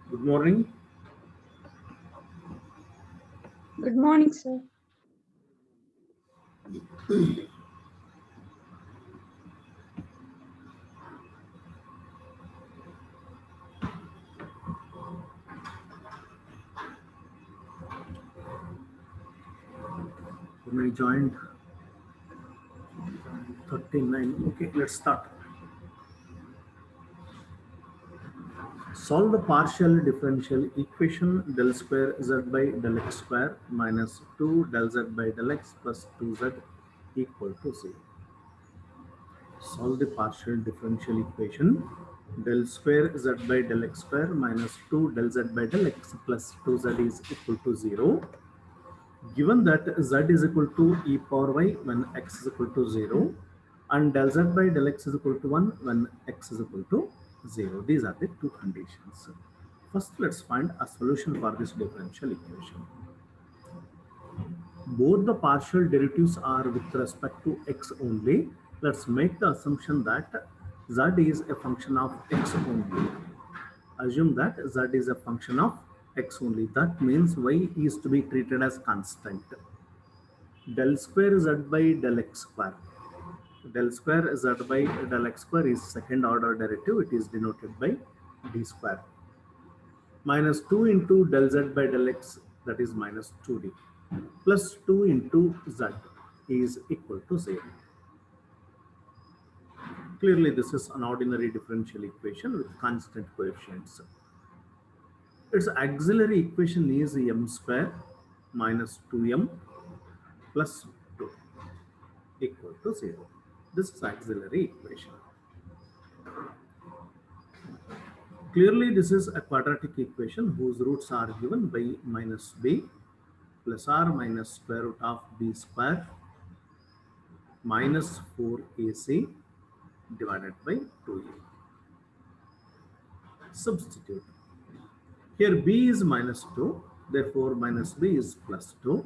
Good morning. Good morning, sir. When I joined 39. Okay, let's start. Solve the partial differential equation del square z by del x square minus 2 del z by del x plus 2z equal to 0. Solve the partial differential equation del square z by del x square minus 2 del z by del x plus 2z is equal to 0. Given that z is equal to e power y when x is equal to 0 and del z by del x is equal to 1 when x is equal to 0. These are the two conditions. First, let's find a solution for this differential equation. Both the partial derivatives are with respect to x only. Let's make the assumption that z is a function of x only. Assume that z is a function of x only. That means y is to be treated as constant. Del square z by del x square. Del square z by del x square is second order derivative. It is denoted by d square. Minus 2 into del z by del x, that is minus 2d, plus 2 into z is equal to 0. Clearly, this is an ordinary differential equation with constant coefficients. Its auxiliary equation is m square minus 2m plus 2 equal to 0. This is auxiliary equation. Clearly, this is a quadratic equation whose roots are given by minus b plus r minus square root of b square minus 4ac divided by 2a. Substitute. Here b is minus 2, therefore minus b is plus 2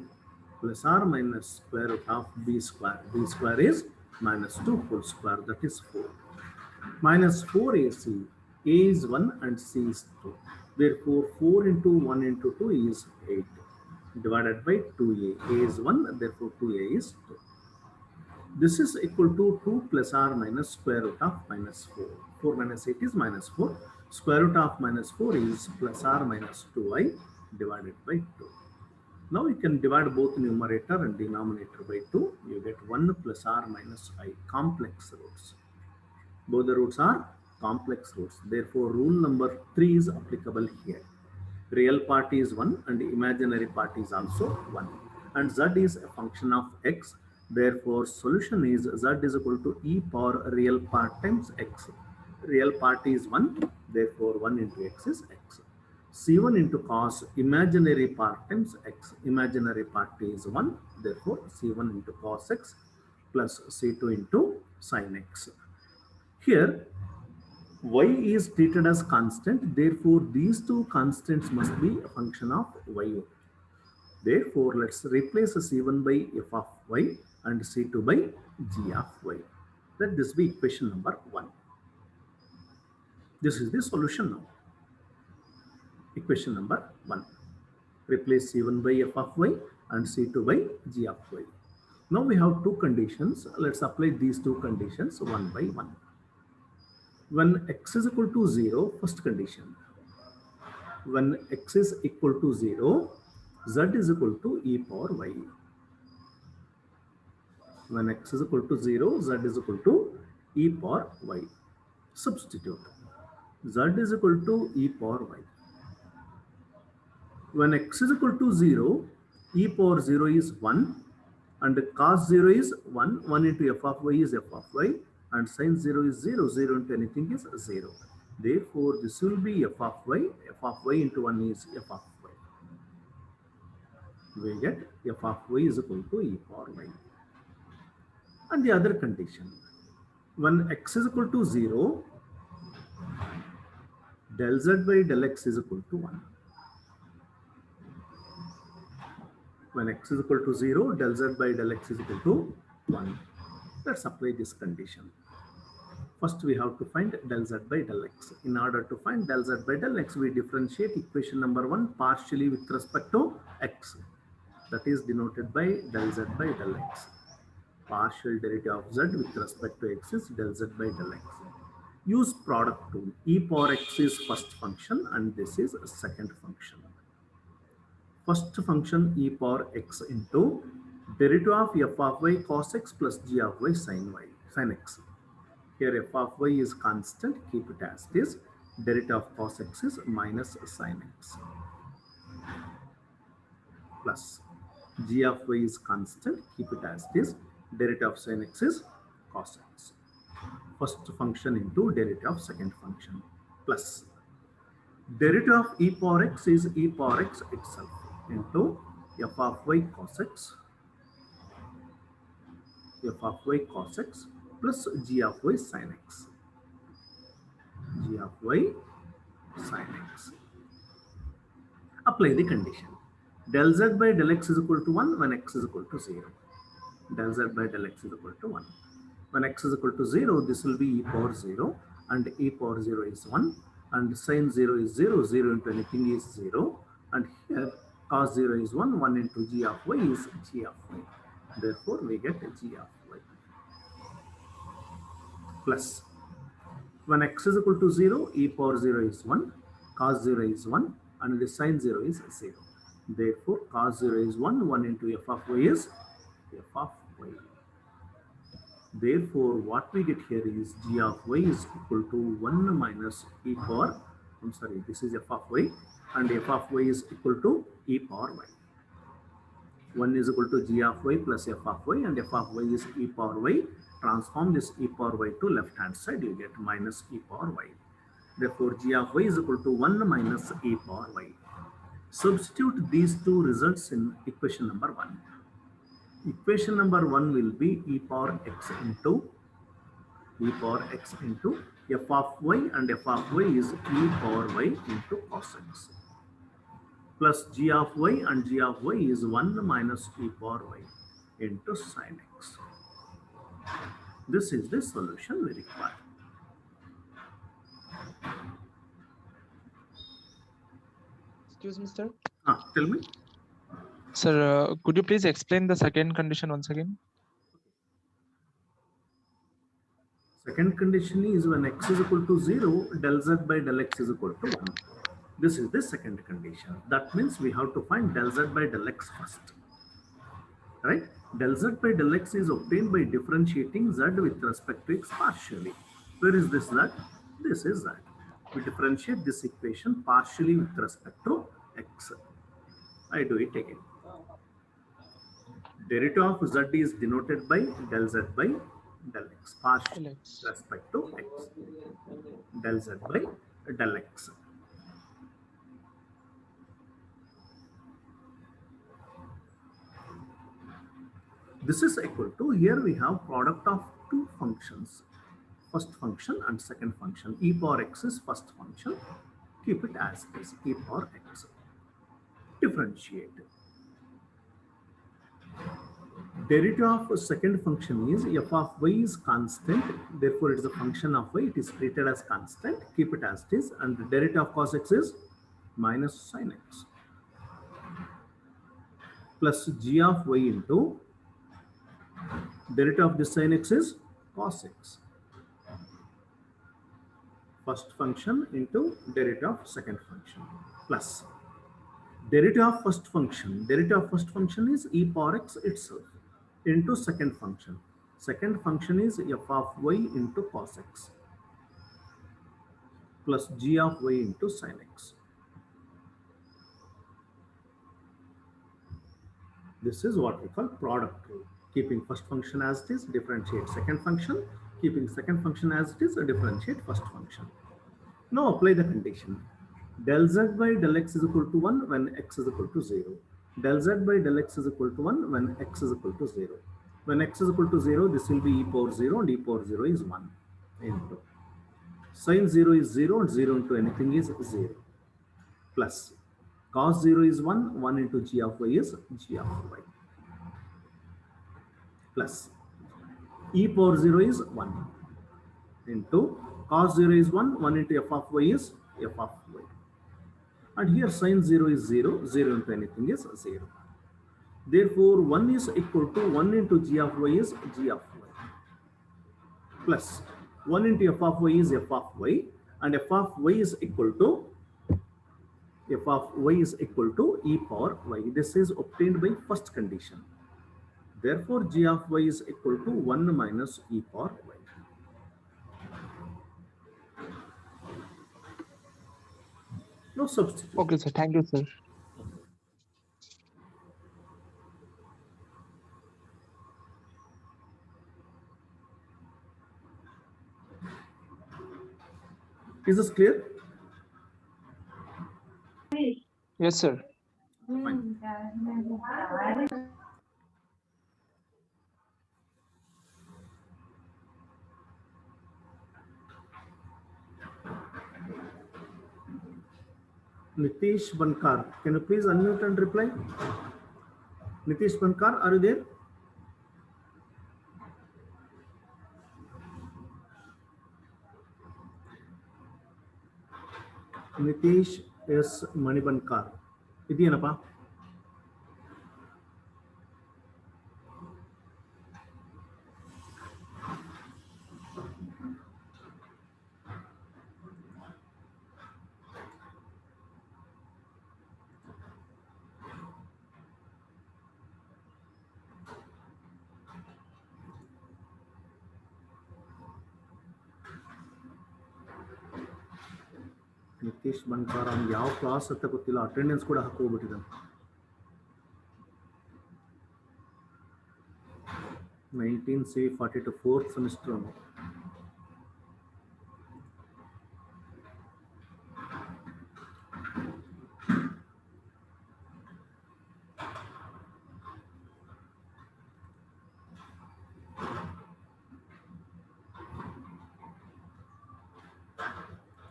plus r minus square root of b square. B square is minus 2 whole square, that is 4. Minus 4ac, a is 1 and c is 2. Therefore 4 into 1 into 2 is 8 divided by 2a. A is 1, therefore 2a is 2. This is equal to 2 plus r minus square root of minus 4. 4 minus 8 is minus 4. Square root of minus 4 is plus r minus 2i divided by 2. Now you can divide both numerator and denominator by 2. You get 1 plus r minus I, complex roots. Both the roots are complex roots. Therefore, rule number 3 is applicable here. Real part is 1 and imaginary part is also 1. And z is a function of x. Therefore, solution is z is equal to e power real part times x. Real part is 1. Therefore, 1 into x is x. C1 into cos imaginary part times x. Imaginary part is 1. Therefore, C1 into cos x plus C2 into sin x. Here, y is treated as constant, therefore these two constants must be a function of y. Therefore, let's replace c1 by f of y and c2 by g of y. Let this be equation number 1. This is the solution now. Equation number 1. Replace c1 by f of y and c2 by g of y. Now we have two conditions. Let's apply these two conditions one by one. When x is equal to 0, first condition, When x is equal to 0, z is equal to e power y. When x is equal to 0, z is equal to e power y. Substitute. Z is equal to e power y. When x is equal to 0, e power 0 is 1 and cos 0 is 1. 1 into f of y is f of y and sin 0 is 0. 0 into anything is 0. Therefore, this will be f of y. F of y into 1 is f of y. We get f of y is equal to e power y. And the other condition, when x is equal to 0, del z by del x is equal to 1. When x is equal to 0, del z by del x is equal to 1. Let's apply this condition. First, we have to find del z by del x. In order to find del z by del x, we differentiate equation number 1 partially with respect to x. That is denoted by del z by del x. Partial derivative of z with respect to x is del z by del x. Use product tool. E power x is first function and this is second function. First function e power x into derivative of f of y cos x plus g of y sin x. Here f of y is constant, keep it as it is. Derivative of cos x is minus sin x. Plus g of y is constant, keep it as it is. Derivative of sin x is cos x. First function into derivative of second function. Plus derivative of e power x is e power x itself into f of y cos x, f of y cos x plus g of y sin x, g of y sin x. Apply the condition. Del z by del x is equal to 1 when x is equal to 0. Del z by del x is equal to 1. When x is equal to 0, this will be e power 0 and e power 0 is 1 and sin 0 is 0, 0 into anything is 0 and here cos 0 is 1, 1 into g of y is g of y. Therefore, we get g of y. Plus, when x is equal to 0, e power 0 is 1, cos 0 is 1 and the sin 0 is 0. Therefore, cos 0 is 1, 1 into f of y is f of y. Therefore, what we get here is g of y is equal to 1 minus e power, this is f of y and f of y is equal to e power y. 1 is equal to g of y plus f of y and f of y is e power y. Transform this e power y to left hand side, you get minus e power y. Therefore, g of y is equal to 1 minus e power y. Substitute these two results in equation number 1. Equation number 1 will be e power x into f of y and f of y is e power y into cos x plus g of y and g of y is 1 minus e power y into sin x. This is the solution we require. Excuse me, sir. Tell me. Sir, could you please explain the second condition once again? Second condition is when x is equal to 0, del z by del x is equal to 1. This is the second condition. That means we have to find del z by del x first. Right? Del z by del x is obtained by differentiating z with respect to x partially. Where is this z? This is z. We differentiate this equation partially with respect to x. I do it again. Derivative of z is denoted by del z by del x, partial with respect to x. Del z by del x. This is equal to, here we have product of two functions, first function and second function. E power x is first function, keep it as is, e power x. Differentiate. Derivative of second function is f of y is constant, therefore it is a function of y, it is treated as constant, keep it as it is, and the derivative of cos x is minus sin x plus g of y into derivative of this sin x is cos x. first function into derivative of second function plus derivative of first function. Derivative of first function is e power x itself into second function. Second function is f of y into cos x plus g of y into sin x. This is what we call product rule. Keeping first function as it is, differentiate second function. Keeping second function as it is, differentiate first function. Now apply the condition. Del z by del x is equal to 1 when x is equal to 0. Del z by del x is equal to 1 when x is equal to 0. When x is equal to 0, this will be e power 0 and e power 0 is 1 into. Sin 0 is 0 and 0 into anything is 0 plus cos 0 is 1, 1 into g of y is g of y plus e power 0 is 1 into cos 0 is 1, 1 into f of y is f of y. And here sin 0 is 0, 0 into anything is 0. Therefore, 1 is equal to 1 into g of y is g of y plus 1 into f of y is f of y, and f of y is equal to e power y. This is obtained by first condition. Therefore, g of y is equal to 1 minus e power y. Now substitute. Okay, sir. Thank you, sir. Is this clear? Yes, sir. Fine. Nitish Bankar, can you please unmute and reply? Nitish Bankar, are you there? Nitish S. Manibankar. Idiyanappa? Nitish ಬಂಡ್ಕಾರ ಅವ್ನು ಯಾವ class ಅಂತ ಗೊತ್ತಿಲ್ಲ, attendance ಕೂಡ ಹಾಕೋಗ್ಬಿಟ್ಟಿದ್ದಾನೆ. 19C42 4th semester.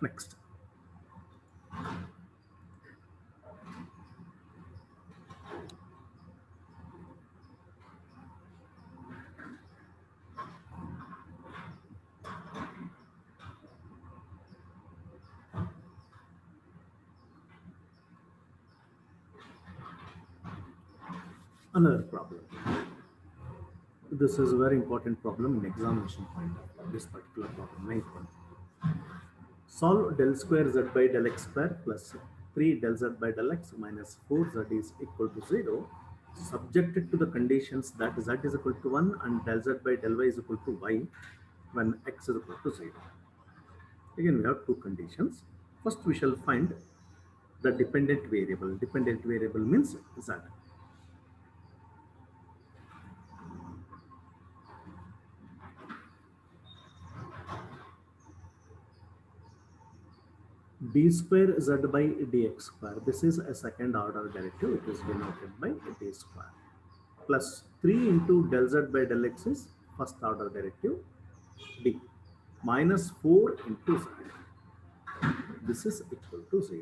Next. Another problem. This is a very important problem in examination point of view, this particular problem, 9th one. Solve del square z by del x square plus 3 del z by del x minus 4z is equal to 0, subjected to the conditions that z is equal to 1 and del z by del y is equal to y when x is equal to 0. Again, we have two conditions. First, we shall find the dependent variable. Dependent variable means z. d square z by dx square. This is a second order derivative. It is denoted by d square. Plus 3 into del z by del x is first order derivative d. Minus 4 into z. This is equal to 0.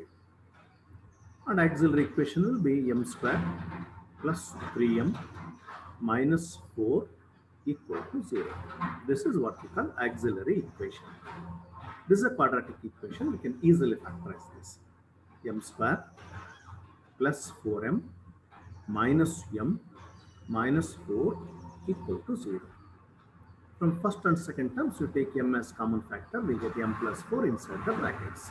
And auxiliary equation will be m square plus 3m minus 4 equal to 0. This is what we call auxiliary equation. This is a quadratic equation. We can easily factorize this. M square plus 4m minus m minus 4 equal to 0. From first and second terms, you take m as common factor, we get m plus 4 inside the brackets.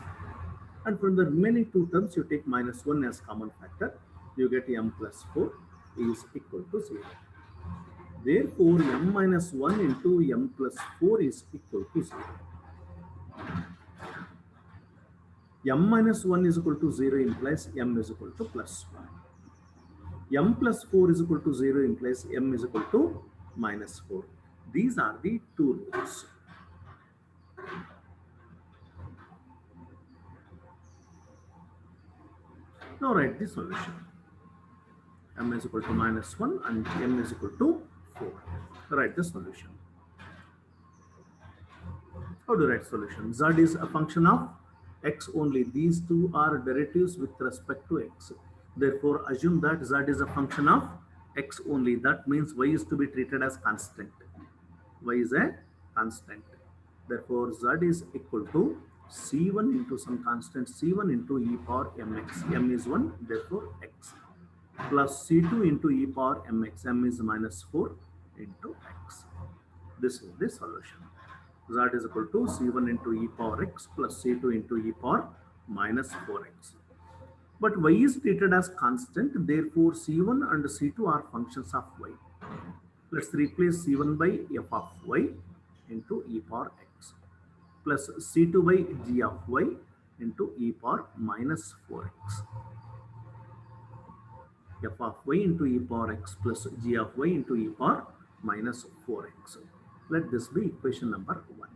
And from the remaining two terms, you take minus 1 as common factor, you get m plus 4 is equal to 0. Therefore, m minus 1 into m plus 4 is equal to 0. M minus 1 is equal to 0 implies m is equal to plus 1. M plus 4 is equal to 0 implies m is equal to minus 4. These are the two rules. Now write the solution. M is equal to minus 1 and m is equal to 4. Write the solution. How to write solution? Z is a function of x only. These two are derivatives with respect to x. Therefore, assume that z is a function of x only. That means y is to be treated as constant. Y is a constant. Therefore, z is equal to c1 into some constant c1 into e power mx. M is 1, therefore x. Plus c2 into e power mx. M is minus 4 into x. This is the solution. Z is equal to c1 into e power x plus c2 into e power minus 4x. But y is treated as constant, therefore c1 and c2 are functions of y. Let's replace c1 by f of y into e power x plus c2 by g of y into e power minus 4x. F of y into e power x plus g of y into e power minus 4x. Let this be equation number 1.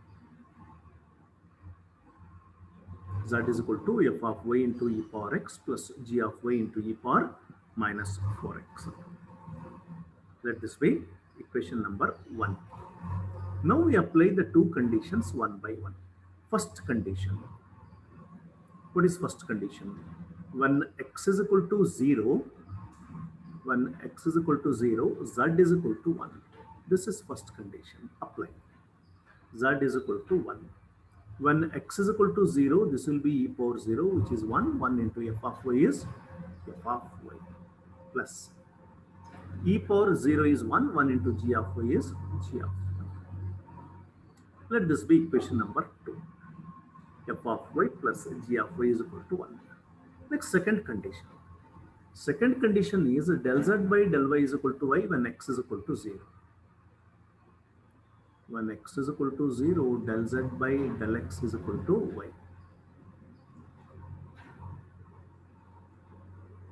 Z is equal to f of y into e power x plus g of y into e power minus 4x. Let this be equation number 1. Now we apply the two conditions one by one. First condition. What is first condition? When x is equal to 0, when x is equal to 0, z is equal to 1. This is first condition. Apply. Z is equal to 1. When x is equal to 0, this will be e power 0, which is 1. 1 into f of y is f of y plus e power 0 is 1. 1 into g of y is g of y. Let this be equation number 2. F of y plus g of y is equal to 1. Next, second condition. Second condition is del z by del y is equal to y when x is equal to 0. When x is equal to 0, del z by del x is equal to y.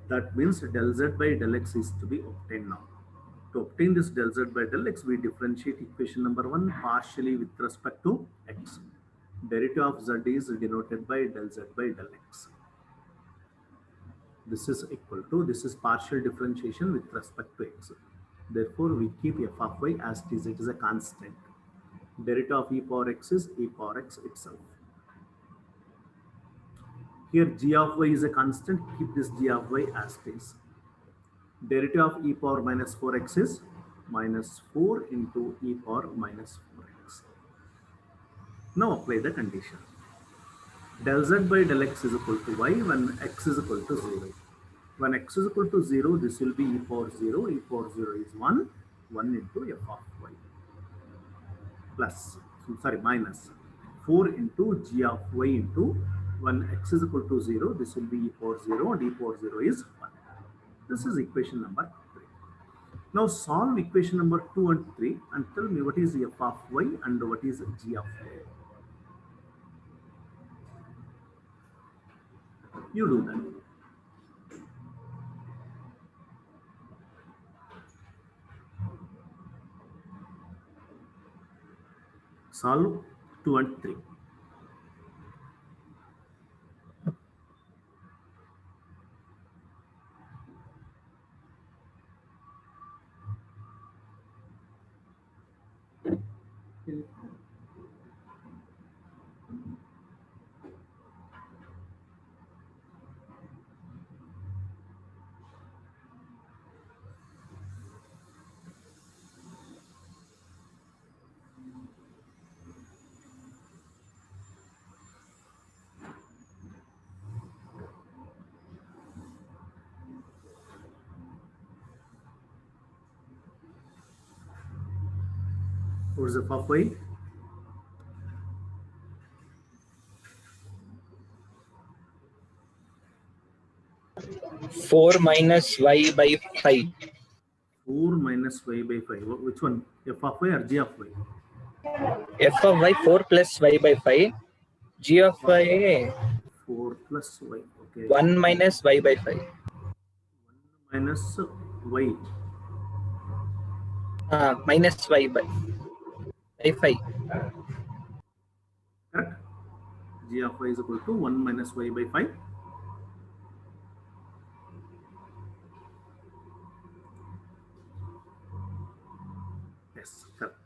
That means del z by del x is to be obtained now. To obtain this del z by del x, we differentiate equation number 1 partially with respect to x. Derivative of z is denoted by del z by del x. This is equal to, this is partial differentiation with respect to x. Therefore, we keep f of y as it is. It is a constant. Derivative of e power x is e power x itself. Here g of y is a constant. Keep this g of y as it is. Derivative of e power minus 4x is minus 4 into e power minus 4x. Now apply the condition. Del z by del x is equal to y when x is equal to 0. When x is equal to 0, this will be e power 0. E power 0 is 1. 1 into f of y. Plus, minus 4 into g of y into, when x is equal to 0, this will be e power 0 and e power 0 is 1. This is equation number 3. Now solve equation number 2 and 3 and tell me what is f of y and what is g of y. You do that. Solve 2 and 3. is f of y? 4 minus y by 5. 4 minus y by 5. Which one? F of y or g of y? F of y 4 plus y by 5. G of y 4 plus y. Okay. 1 minus y by 5. 1 minus y. Minus y by 5. Correct? G of y is equal to 1 minus y by 5. Yes, correct.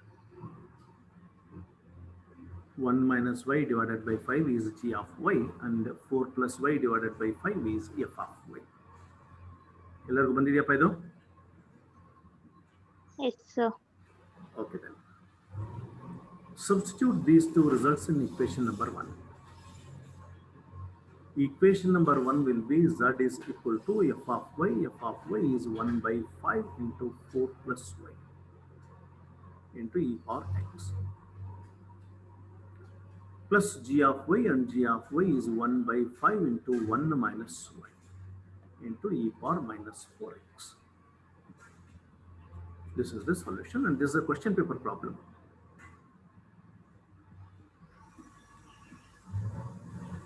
1 minus y divided by 5 is g of y, and 4 plus y divided by 5 is f of y. ಎಲ್ಲರಿಗೂ ಬಂದಿದೆಯಪ್ಪ ಇದು? Yes, sir. Okay then. Substitute these two results in equation number 1. Equation number 1 will be z is equal to f of y. F of y is 1 by 5 into 4 plus y into e power x. Plus g of y, and g of y is 1 by 5 into 1 minus y into e power minus 4x. This is the solution, and this is a question paper problem.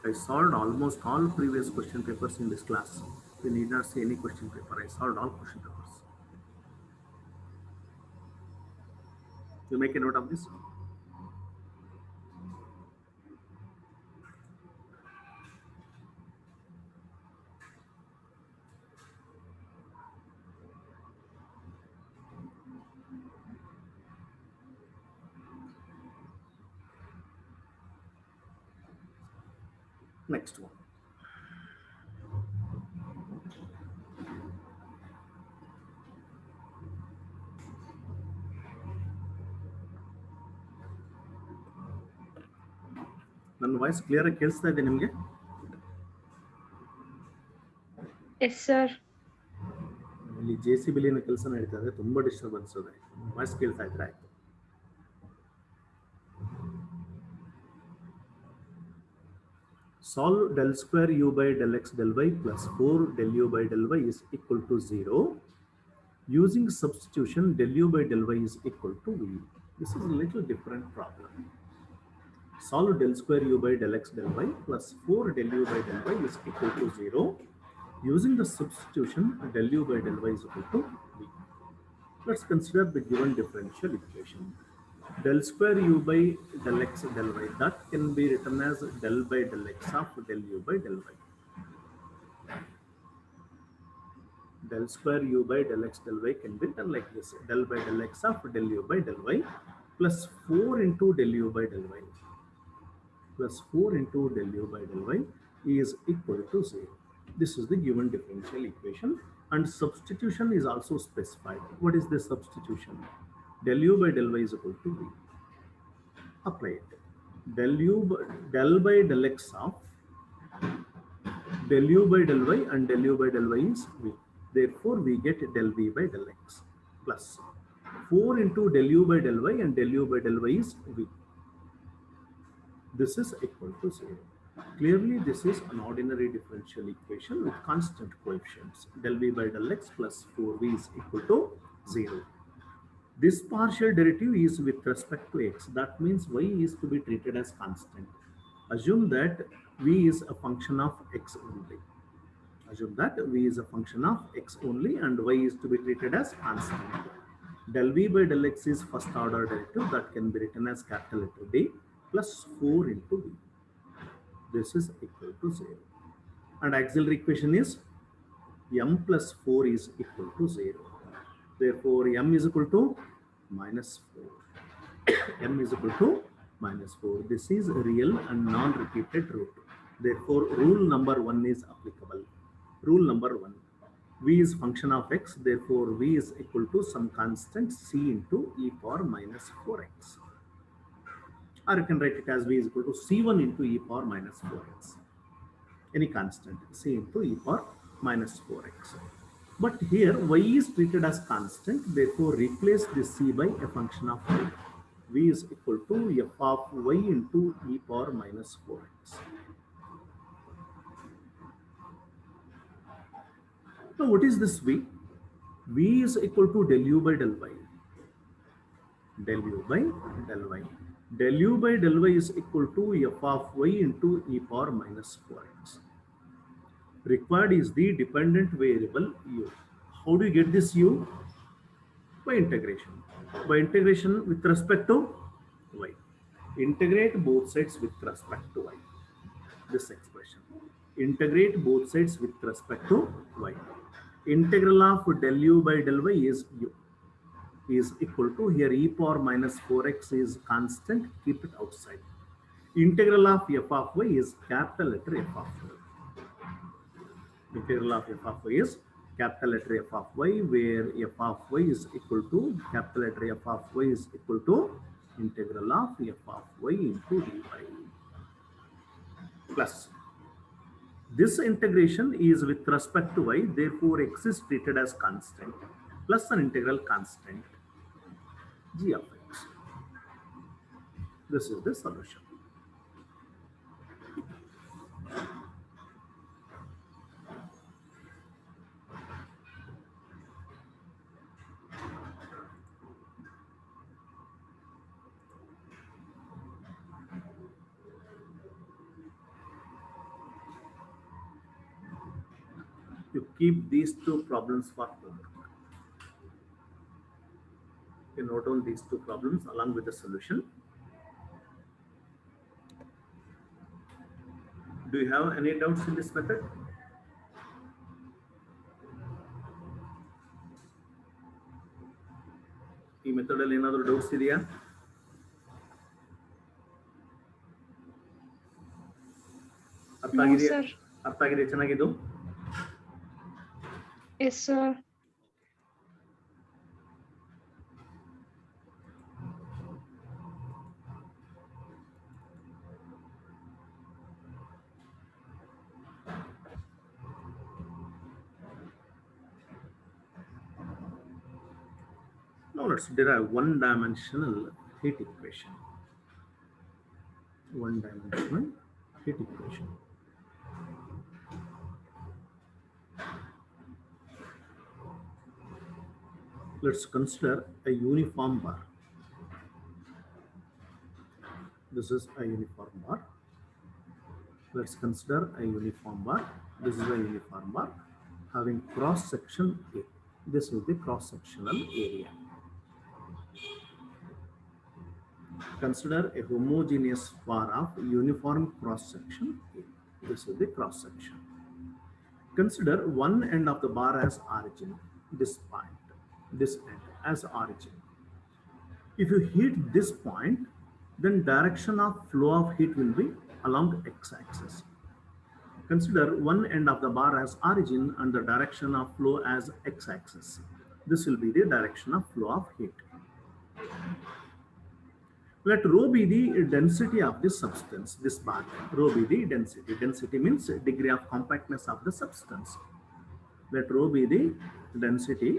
I solved almost all previous question papers in this class. We need not see any question paper. I solved all question papers. You make a note of this. Next one. ನನ್ನ voice clear ಆಗಿ ಕೇಳಿಸ್ತಾ ಇದೆ ನಿಮಗೆ? Yes, sir. ಇಲ್ಲಿ JCB ಕೆಲಸ ನಡೀತಾ ಇದೆ, ತುಂಬಾ ಡಿಸ್ಟರ್ಬೆನ್ಸ್ ಇದೆ. ವಾಯ್ಸ್ ಕೇಳ್ತಾ ಇದ್ರೆ ಆಯ್ತು. Solve del square u by del x del y plus 4 del u by del y is equal to 0. Using substitution, del u by del y is equal to v. This is a little different problem. Solve del square u by del x del y plus 4 del u by del y is equal to 0. Using the substitution, del u by del y is equal to v. Let's consider the given differential equation. Del square u by del x del y, that can be written as del by del x of del u by del y. Del square u by del x del y can be written like this: del by del x of del u by del y plus 4 into del u by del y plus 4 into del u by del y is equal to 0. This is the given differential equation, and substitution is also specified. What is the substitution? Del u by del y is equal to v. Apply it. Del by del x of del u by del y and del u by del y is v. Therefore, we get del v by del x plus 4 into del u by del y, and del u by del y is v. This is equal to 0. Clearly, this is an ordinary differential equation with constant coefficients. Del v by del x plus 4v is equal to 0. This partial derivative is with respect to x. That means y is to be treated as constant. Assume that v is a function of x only. Assume that v is a function of x only and y is to be treated as constant. Del v by del x is first order derivative that can be written as capital letter D plus 4 into v. This is equal to 0. And auxiliary equation is m plus 4 is equal to 0. Therefore, m is equal to minus 4. m is equal to minus 4. This is a real and non-repeated root. Therefore, rule number 1 is applicable. Rule number 1. V is function of x. Therefore, v is equal to some constant c into e power minus 4x. Or you can write it as v is equal to c1 into e power minus 4x. Any constant c into e power minus 4x. But here y is treated as constant, therefore replace this c by a function of y. V is equal to f of y into e power minus 4x. Now what is this V? V is equal to del u by del y. Del u by del y. Del u by del y is equal to f of y into e power minus 4x. Required is the dependent variable u. How do you get this u? By integration. By integration with respect to y. Integrate both sides with respect to y. This expression. Integrate both sides with respect to y. Integral of del u by del y is u. Is equal to, here e power minus 4x is constant, keep it outside. Integral of f of y is capital letter f of y. Integral of f of y is capital letter f of y, where f of y is equal to, capital letter f of y is equal to integral of f of y into dy. Plus, this integration is with respect to y, therefore x is treated as constant, plus an integral constant g of x. This is the solution. You keep these two problems for homework. You note down these two problems along with the solution. Do you have any doubts in this method? ಈ method ಅಲ್ಲಿ ಏನಾದರೂ doubts ಇದೆಯಾ? ಅರ್ಥ ಆಗಿದೆಯಾ? ಅರ್ಥ ಆಗಿದೆ ಚೆನ್ನಾಗಿದ್ದು? Yes, sir. Now let's derive one-dimensional heat equation. One-dimensional heat equation. Let's consider a uniform bar. This is a uniform bar. Let's consider a uniform bar. This is a uniform bar having cross section A. This is the cross-sectional area. Consider a homogeneous bar of uniform cross-section A. This is the cross-section. Consider one end of the bar as origin, this point, this end as origin. If you heat this point, then direction of flow of heat will be along x-axis. Consider one end of the bar as origin and the direction of flow as x-axis. This will be the direction of flow of heat. Let rho be the density of the substance, this bar. Rho be the density. Density means degree of compactness of the substance. Let rho be the density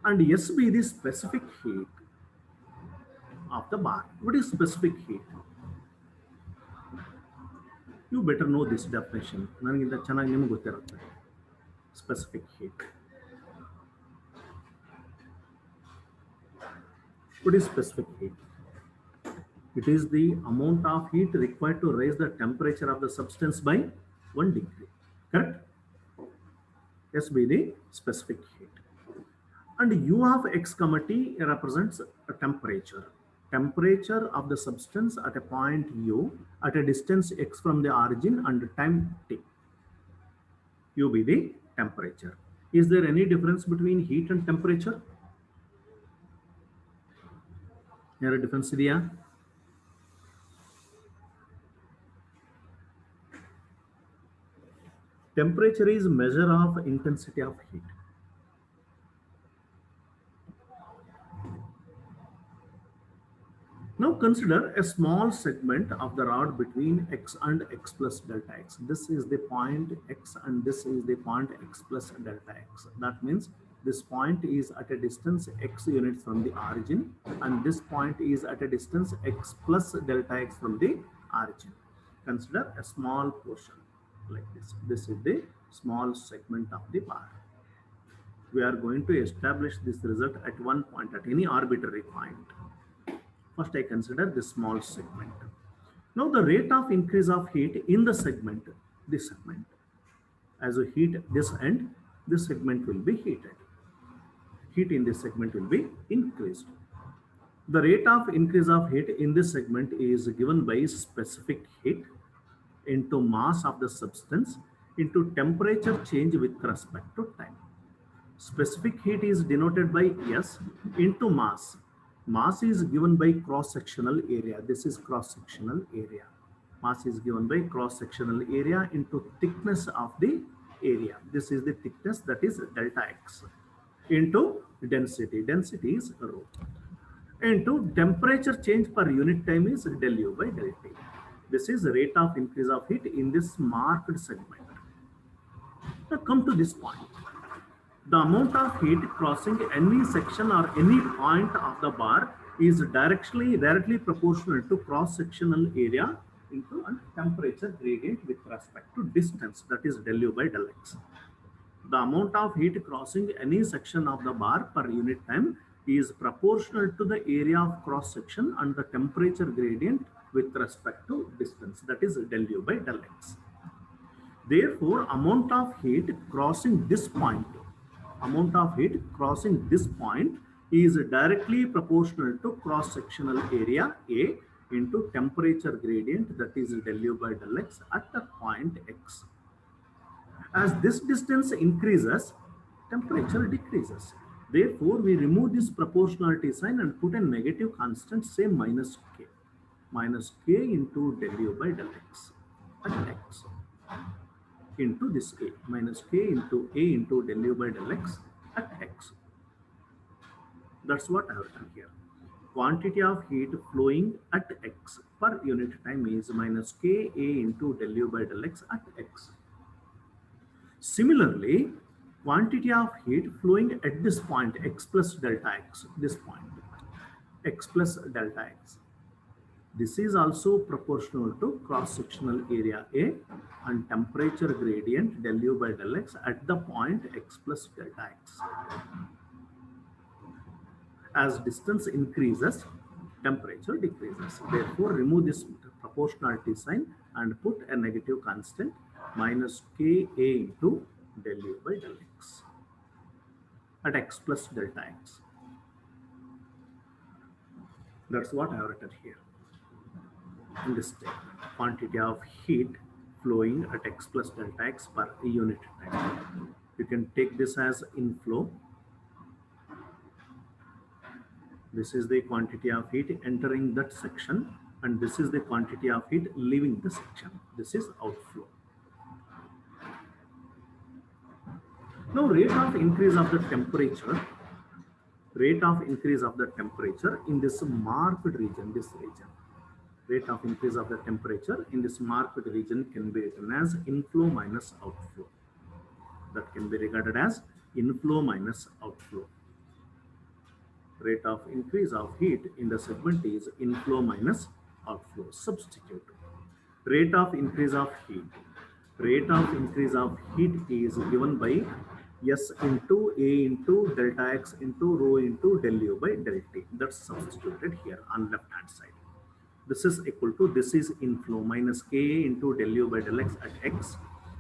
and S be the specific heat of the bar. What is specific heat? You better know this definition. ನನಗಿಂತ ಚೆನ್ನಾಗಿ ನಿಮಗೆ ಗೊತ್ತಿರುತ್ತೆ. Specific heat. What is specific heat? It is the amount of heat required to raise the temperature of the substance by 1 degree. Correct? S be the specific heat. And U of x comma t represents a temperature. Temperature of the substance at a point U at a distance x from the origin and time t. U be the temperature. Is there any difference between heat and temperature? Here a difference idea? Temperature is measure of intensity of heat. Now consider a small segment of the rod between x and x plus delta x. This is the point x and this is the point x plus delta x. That means This point is at a distance x units from the origin, and this point is at a distance x plus delta x from the origin. Consider a small portion like this. This is the small segment of the bar. We are going to establish this result at one point, at any arbitrary point. First, I consider this small segment. Now, the rate of increase of heat in the segment, this segment. As we heat this end, this segment will be heated. Heat in this segment will be increased. The rate of increase of heat in this segment is given by specific heat into mass of the substance into temperature change with respect to time. Specific heat is denoted by S into mass. Mass is given by cross-sectional area. This is cross-sectional area. Mass is given by cross-sectional area into thickness of the area. This is the thickness, that is delta x, into density. Density is rho. Into temperature change per unit time is del U by del T. This is the rate of increase of heat in this marked segment. Now come to this point. The amount of heat crossing any section or any point of the bar is directly proportional to cross-sectional area into a temperature gradient with respect to distance, that is del U by del x. The amount of heat crossing any section of the bar per unit time is proportional to the area of cross-section and the temperature gradient with respect to distance, that is del U by del x. Therefore, amount of heat crossing this point is directly proportional to cross-sectional area A into temperature gradient, that is del U by del x at the point x. As this distance increases, temperature decreases. Therefore, we remove this proportionality sign and put a negative constant, say minus k. Minus k into del U by del x at x. Into this a, minus k into a into del U by del x at x. That's what I have done here. Quantity of heat flowing at x per unit time is minus k a into del U by del x at x. Similarly, quantity of heat flowing at this point, x plus delta x, this point, x plus delta x. This is also proportional to cross-sectional area A and temperature gradient del U by del x at the point x plus delta x. As distance increases, temperature decreases. Therefore, remove this proportionality sign and put a negative constant minus Ka into del U by del x at x plus delta x. That's what I have written here. In this statement, quantity of heat flowing at x plus delta x per unit time. You can take this as inflow. This is the quantity of heat entering that section, and this is the quantity of heat leaving the section. This is outflow. Now, rate of increase of the temperature in this marked region, rate of increase of the temperature in this marked region can be written as inflow minus outflow. That can be regarded as inflow minus outflow. Rate of increase of heat in the segment is inflow minus outflow. Substitute. Rate of increase of heat. Rate of increase of heat is given by S into A into delta X into rho into del U by del T. That's substituted here on left hand side. This is equal to, this is inflow minus Ka into del U by del X at X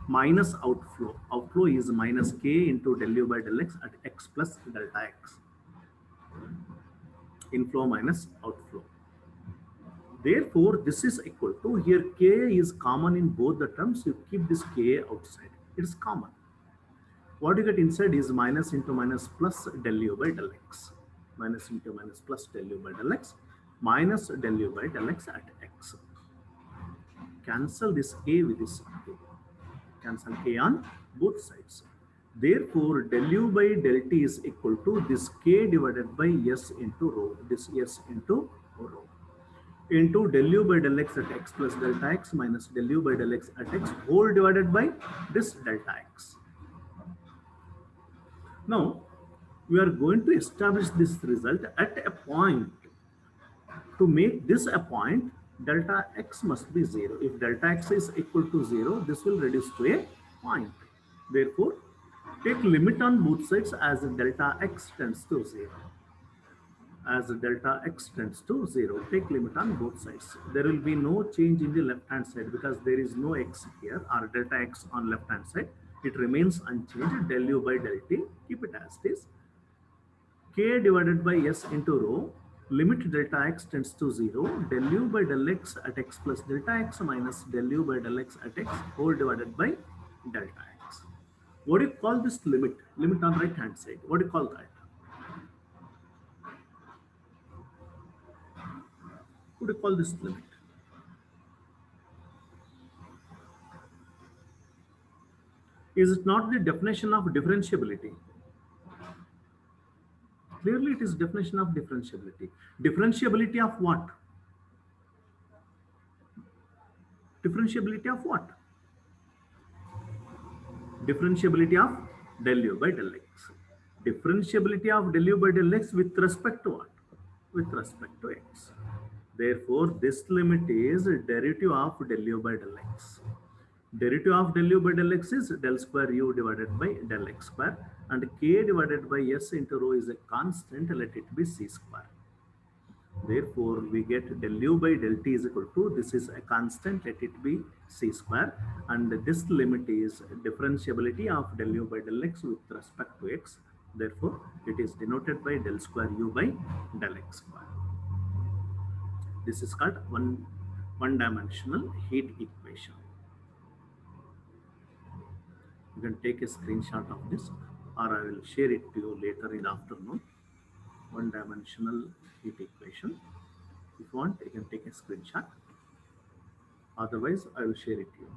minus outflow. Outflow is minus K into del U by del X at X plus delta X. Inflow minus outflow. Therefore, this is equal to, here K is common in both the terms. You keep this K outside. It is common. What you get inside is minus into minus plus del U by del X. Minus into minus plus del U by del X minus del U by del X at X. Cancel this A with this A. Cancel A on both sides. Therefore, del U by del T is equal to this K divided by S into rho. This S into rho. Into del U by del X at X plus delta X minus del U by del X at X whole divided by this delta X. Now, we are going to establish this result at a point. To make this a point, delta x must be 0. If delta x is equal to 0, this will reduce to a point. Therefore, take limit on both sides as delta x tends to 0. As delta x tends to 0, take limit on both sides. There will be no change in the left hand side because there is no x here, or delta x on left hand side. It remains unchanged, del u by del t, keep it as it is. K divided by s into rho, limit delta x tends to 0, del u by del x at x plus delta x minus del u by del x at x whole divided by delta x. What do you call this limit? Limit on right hand side. What do you call that? What do you call this limit? Is it not the definition of differentiability? Clearly, it is definition of differentiability. Differentiability of what? Differentiability of what? Differentiability of del u by del x. Differentiability of del u by del x with respect to what? With respect to x. Therefore, this limit is derivative of del u by del x. Derivative of del u by del x is del square u divided by del x square, and k divided by s into rho is a constant, let it be c square. Therefore, we get del u by del t is equal to, this is a constant, let it be c square, and this limit is differentiability of del u by del x with respect to x. Therefore, it is denoted by del square u by del x square. This is called one-dimensional heat equation. You can take a screenshot of this, or I will share it to you later in the afternoon. One-dimensional heat equation. If you want, you can take a screenshot. Otherwise, I will share it to you.